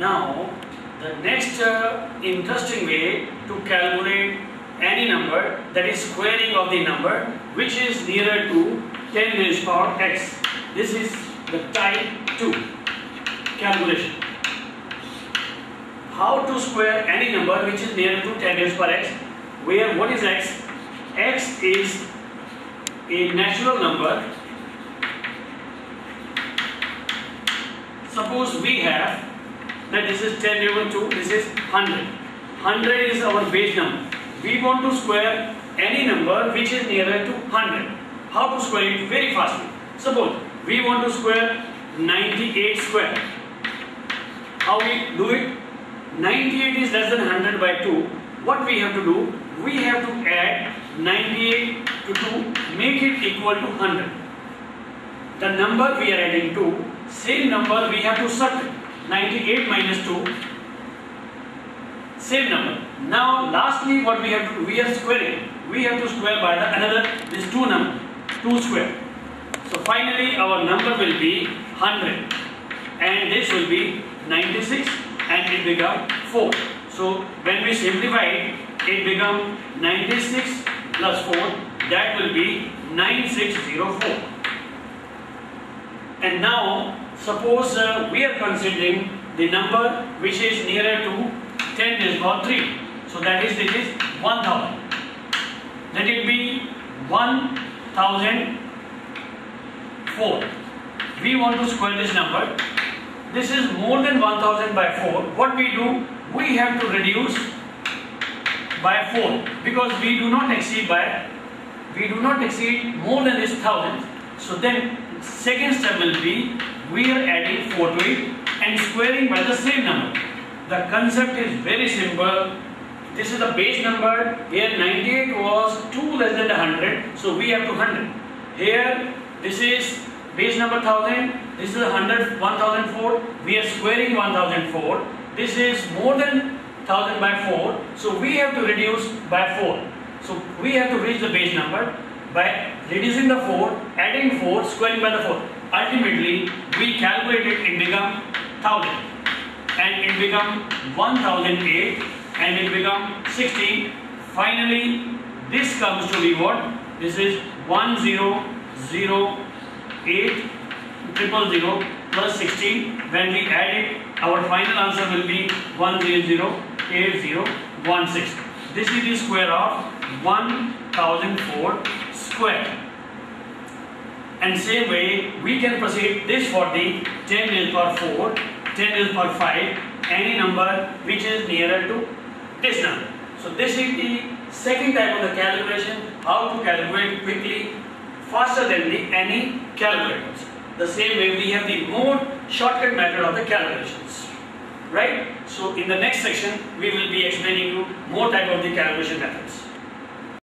Now, the next interesting way to calculate any number, that is squaring of the number which is nearer to 10 raised power x. This is the type 2 calculation. How to square any number which is nearer to 10 raised power x, where what is x? X is a natural number. Suppose we have that this is 10 over 2, this is 100. 100 is our base number. We want to square any number which is nearer to 100. How to square it? Very fastly. Suppose we want to square 98 square. How we do it? 98 is less than 100 by 2. What we have to do? We have to add 98 to 2, make it equal to 100. The number we are adding to, same number we have to subtract. 98 minus 2, same number. Now lastly what we have to do, we are squaring. We have to square by this 2 number, 2 square. So finally our number will be 100 and this will be 96 and it become 4. So when we simplify it, it become 96 plus 4, that will be 9604. And now suppose we are considering the number which is nearer to 10 raised power 3. So that is, this is 1000. Let it be 1004. We want to square this number. This is more than 1000 by 4. What we do? We have to reduce by 4 because we do not exceed more than this 1000. So then second step will be we are adding 4 to it and squaring by the same number. The concept is very simple. This is the base number. Here 98 was 2 less than 100, so we have to 100. Here this is base number 1000. This is 1004. We are squaring 1004. This is more than 1000 by 4, so we have to reduce by 4. So we have to reach the base number by reducing the 4, adding 4, squaring by the 4. Ultimately, we calculate it become 1000 and it become 1008 and it become 16. Finally, this comes to be what? This is 1008,000 plus 16. When we add it, our final answer will be 1008016. This is the square of 1004 square. And same way we can proceed this for the 10 raised power 4, 10 raised power 5, any number which is nearer to this number. So this is the second type of the calculation, how to calculate quickly, faster than any calculators. The same way we have the more shortcut method of the calculations. Right? So in the next section we will be explaining you more type of the calculation methods.